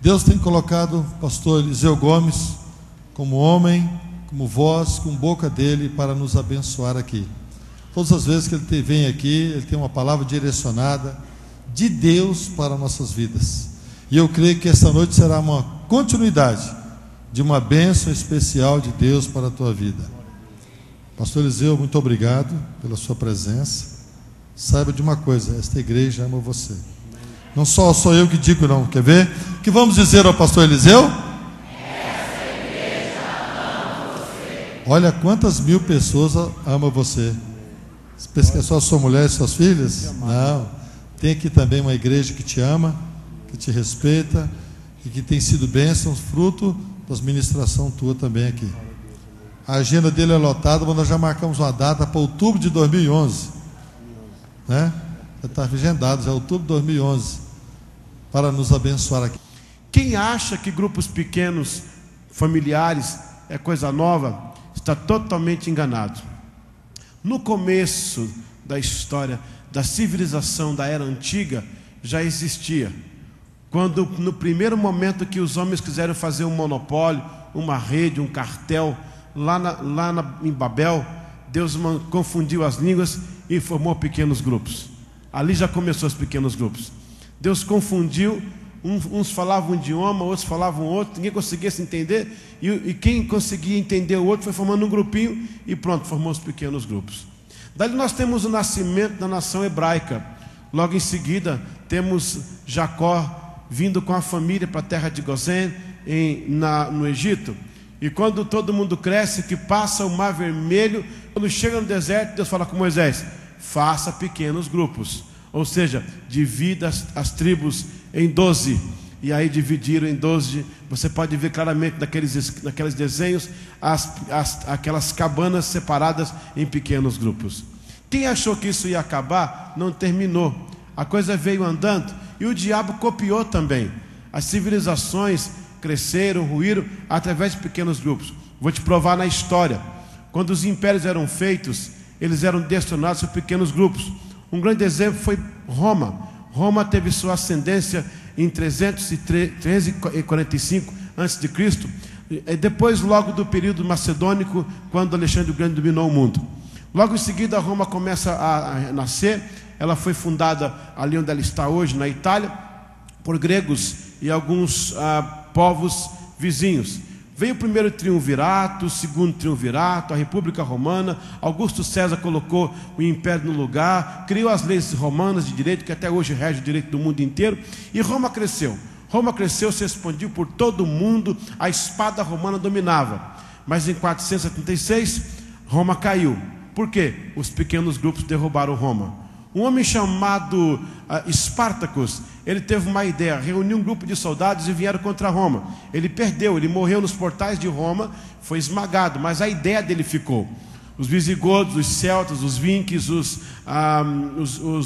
Deus tem colocado o pastor Eliseu Gomes como homem, como voz, com boca dele para nos abençoar aqui. Todas as vezes que ele vem aqui, ele tem uma palavra direcionada de Deus para nossas vidas. E eu creio que esta noite será uma continuidade de uma bênção especial de Deus para a tua vida. Pastor Eliseu, muito obrigado pela sua presença. Saiba de uma coisa, esta igreja ama você. Não só sou eu que digo, não. Quer ver? O que vamos dizer ao pastor Eliseu? Essa igreja ama você. Olha quantas mil pessoas amam você. Você pensa que é só sua mulher e suas filhas? Não. Tem aqui também uma igreja que te ama, que te respeita e que tem sido bênção, fruto das ministração tua também aqui. A agenda dele é lotada, mas nós já marcamos uma data para outubro de 2011, né? Já está agendado, já é outubro de 2011, para nos abençoar aqui. Quem acha que grupos pequenos, familiares, é coisa nova, está totalmente enganado. No começo da história da civilização da era antiga, já existia. Quando no primeiro momento que os homens quiseram fazer um monopólio, uma rede, um cartel, em Babel, Deus confundiu as línguas e formou pequenos grupos. Ali já começou os pequenos grupos. Deus confundiu, uns falavam um idioma, outros falavam outro, ninguém conseguia se entender, e quem conseguia entender o outro foi formando um grupinho e pronto, formou os pequenos grupos. Dali nós temos o nascimento da nação hebraica. Logo em seguida temos Jacó vindo com a família para a terra de Gozém, no Egito. E quando todo mundo cresce, que passa o Mar Vermelho, quando chega no deserto, Deus fala com Moisés: faça pequenos grupos, ou seja, divida as tribos em 12. E aí dividiram em 12. Você pode ver claramente naqueles desenhos aquelas cabanas separadas em pequenos grupos. Quem achou que isso ia acabar, não terminou. A coisa veio andando e o diabo copiou também. As civilizações cresceram, ruíram através de pequenos grupos. Vou te provar na história. Quando os impérios eram feitos, eles eram destronados por pequenos grupos. Um grande exemplo foi Roma. Roma teve sua ascendência em 345 a.C. Depois, logo do período macedônico, quando Alexandre o Grande dominou o mundo. Logo em seguida, Roma começa a nascer. Ela foi fundada ali onde ela está hoje, na Itália, por gregos e alguns povos vizinhos. Veio o primeiro triunvirato, o segundo triunvirato, a República Romana. Augusto César colocou o império no lugar, criou as leis romanas de direito, que até hoje rege o direito do mundo inteiro, e Roma cresceu. Roma cresceu, se expandiu por todo o mundo, a espada romana dominava. Mas em 476, Roma caiu. Por quê? Os pequenos grupos derrubaram Roma. Um homem chamado Espartacus, ele teve uma ideia, reuniu um grupo de soldados e vieram contra Roma. Ele perdeu, ele morreu nos portais de Roma, foi esmagado, mas a ideia dele ficou. Os visigodos, os celtas, os vinques, os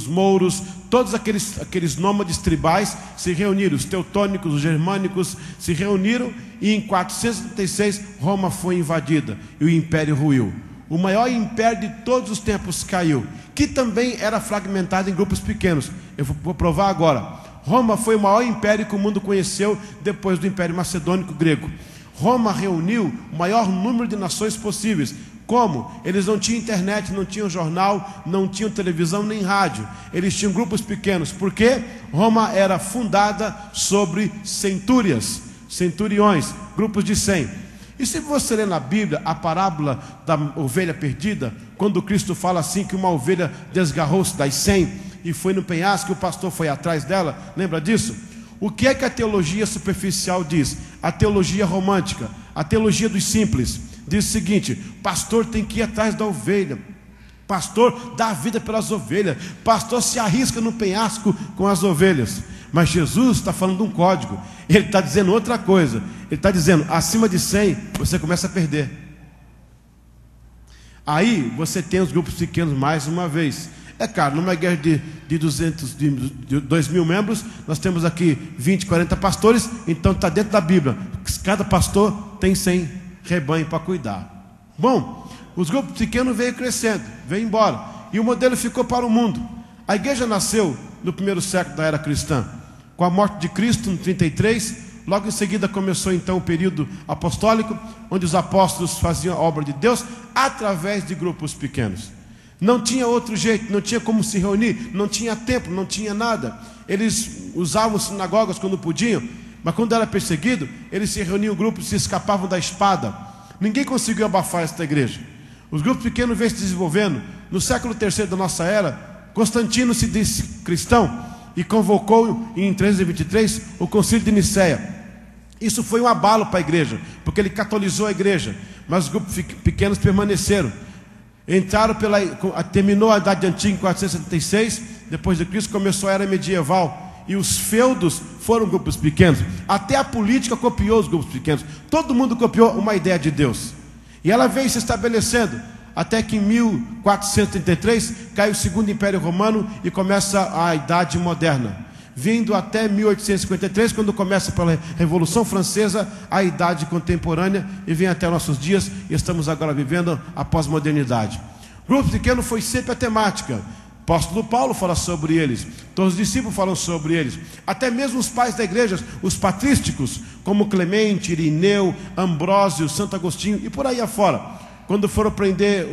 mouros, todos aqueles nômades tribais se reuniram. Os teutônicos, os germânicos se reuniram e em 476 Roma foi invadida e o império ruiu. O maior império de todos os tempos caiu, que também era fragmentado em grupos pequenos. Eu vou provar agora. Roma foi o maior império que o mundo conheceu depois do Império Macedônico Grego. Roma reuniu o maior número de nações possíveis. Como? Eles não tinham internet, não tinham jornal, não tinham televisão nem rádio. Eles tinham grupos pequenos. Por quê? Roma era fundada sobre centúrias, centuriões, grupos de 100. E se você ler na Bíblia a parábola da ovelha perdida, quando Cristo fala assim que uma ovelha desgarrou-se das 100 e foi no penhasco, o pastor foi atrás dela, lembra disso? O que é que a teologia superficial diz? A teologia romântica, a teologia dos simples, diz o seguinte: pastor tem que ir atrás da ovelha, pastor dá a vida pelas ovelhas, pastor se arrisca no penhasco com as ovelhas. Mas Jesus está falando de um código. Ele está dizendo outra coisa. Ele está dizendo, acima de 100 você começa a perder. Aí você tem os grupos pequenos mais uma vez. É claro, numa guerra de 2 mil membros, nós temos aqui 20, 40 pastores. Então está dentro da Bíblia. Cada pastor tem 100 rebanhos para cuidar. Bom, os grupos pequenos veio crescendo, veio embora. E o modelo ficou para o mundo. A igreja nasceu no primeiro século da era cristã. Com a morte de Cristo, em 33, Logo em seguida começou então o período apostólico, onde os apóstolos faziam a obra de Deus através de grupos pequenos. Não tinha outro jeito, não tinha como se reunir, não tinha templo, não tinha nada. Eles usavam sinagogas quando podiam, mas quando era perseguido, eles se reuniam em grupos e se escapavam da espada. Ninguém conseguiu abafar esta igreja. Os grupos pequenos vêm se desenvolvendo. No século III da nossa era, Constantino se disse cristão e convocou em 323 o concílio de Nicéia. Isso foi um abalo para a igreja, porque ele catolizou a igreja, mas os grupos pequenos permaneceram. Terminou a Idade Antiga em 476, depois de Cristo começou a Era Medieval, e os feudos foram grupos pequenos. Até a política copiou os grupos pequenos. Todo mundo copiou uma ideia de Deus, e ela veio se estabelecendo, até que em 1433 cai o Segundo Império Romano e começa a Idade Moderna, vindo até 1853, quando começa pela Revolução Francesa a Idade Contemporânea, e vem até nossos dias, e estamos agora vivendo a pós-modernidade. Grupo pequeno foi sempre a temática. O apóstolo Paulo fala sobre eles, todos os discípulos falam sobre eles, até mesmo os pais da igreja, os patrísticos, como Clemente, Irineu, Ambrósio, Santo Agostinho e por aí afora. Quando foram prender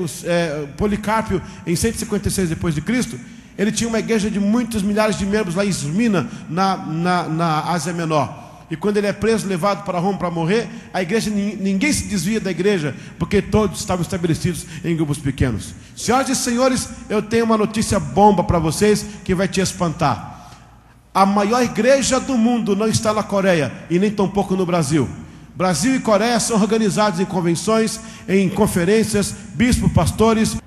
Policarpo em 156 depois de Cristo, ele tinha uma igreja de muitos milhares de membros lá em Esmirna, na Ásia Menor. E quando ele é preso, levado para Roma para morrer, a igreja, ninguém se desvia da igreja, porque todos estavam estabelecidos em grupos pequenos. Senhoras e senhores, eu tenho uma notícia bomba para vocês que vai te espantar. A maior igreja do mundo não está na Coreia e nem tampouco no Brasil. Brasil e Coreia são organizados em convenções, em conferências, bispos, pastores.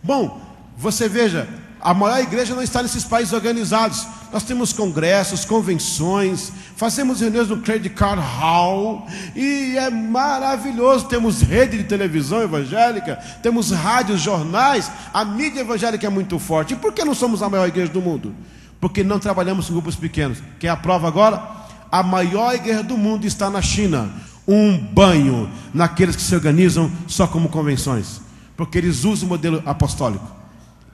Bom, você veja, a maior igreja não está nesses países organizados. Nós temos congressos, convenções, fazemos reuniões no Credit Card Hall, e é maravilhoso. Temos rede de televisão evangélica, temos rádios, jornais, a mídia evangélica é muito forte. E por que não somos a maior igreja do mundo? Porque não trabalhamos com grupos pequenos. Quer a prova agora? A maior igreja do mundo está na China. Um banho naqueles que se organizam só como convenções, porque eles usam o modelo apostólico.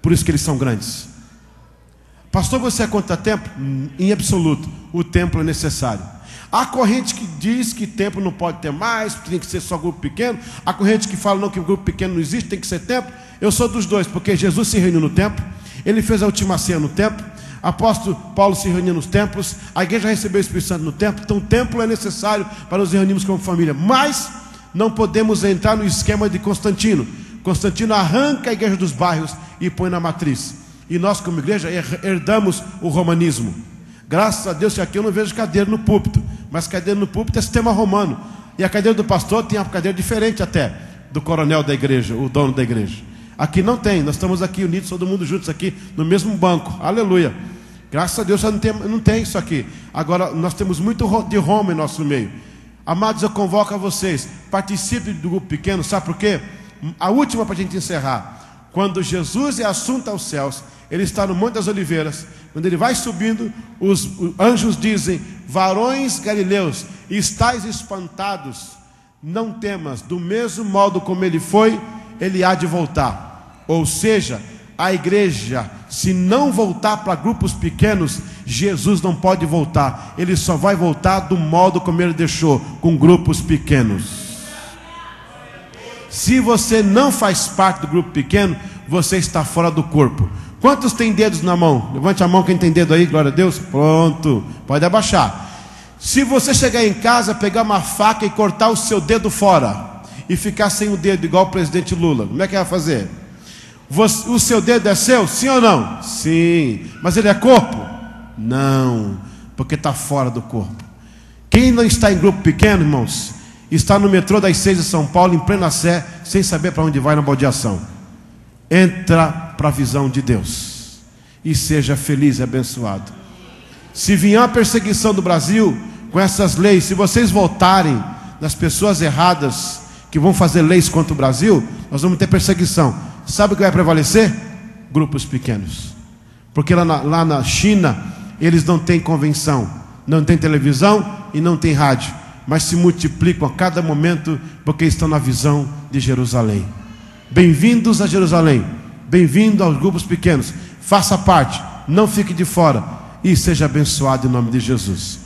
Por isso que eles são grandes. Pastor, você é contra templo? Em absoluto, o templo é necessário. Há corrente que diz que templo não pode ter mais, tem que ser só grupo pequeno. Há corrente que fala não, que o grupo pequeno não existe, tem que ser templo. Eu sou dos dois, porque Jesus se reuniu no templo, ele fez a última ceia no templo, apóstolo Paulo se reunia nos templos, a igreja recebeu o Espírito Santo no templo. Então o templo é necessário para nos reunirmos como família, mas não podemos entrar no esquema de Constantino. Constantino arranca a igreja dos bairros e põe na matriz, e nós como igreja herdamos o romanismo. Graças a Deus que aqui eu não vejo cadeira no púlpito, mas cadeira no púlpito é sistema romano, e a cadeira do pastor tem uma cadeira diferente até do coronel da igreja, o dono da igreja. Aqui não tem, nós estamos aqui unidos, todo mundo juntos aqui no mesmo banco, aleluia. Graças a Deus não tem isso aqui. Agora nós temos muito de Roma em nosso meio. Amados, eu convoco a vocês, participe do grupo pequeno, sabe por quê? A última para a gente encerrar. Quando Jesus é assunto aos céus, ele está no Monte das Oliveiras. Quando ele vai subindo, os anjos dizem: varões galileus, estais espantados, não temas, do mesmo modo como ele foi, ele há de voltar. Ou seja, a igreja, se não voltar para grupos pequenos, Jesus não pode voltar. Ele só vai voltar do modo como ele deixou, com grupos pequenos. Se você não faz parte do grupo pequeno, você está fora do corpo. Quantos tem dedos na mão? Levante a mão quem tem dedo aí, glória a Deus. Pronto, pode abaixar. Se você chegar em casa, pegar uma faca e cortar o seu dedo fora, e ficar sem o dedo, igual o presidente Lula, como é que vai fazer? O seu dedo é seu? Sim ou não? Sim. Mas ele é corpo? Não, porque está fora do corpo. Quem não está em grupo pequeno, irmãos, está no metrô das 6 de São Paulo, em plena Sé, sem saber para onde vai na baldeação. Entra para a visão de Deus e seja feliz e abençoado. Se vier a perseguição do Brasil com essas leis, se vocês votarem nas pessoas erradas que vão fazer leis contra o Brasil, nós vamos ter perseguição. Sabe o que vai prevalecer? Grupos pequenos. Porque lá na China, eles não têm convenção, não tem televisão e não tem rádio, mas se multiplicam a cada momento, porque estão na visão de Jerusalém. Bem-vindos a Jerusalém, bem-vindo aos grupos pequenos. Faça parte, não fique de fora, e seja abençoado em nome de Jesus.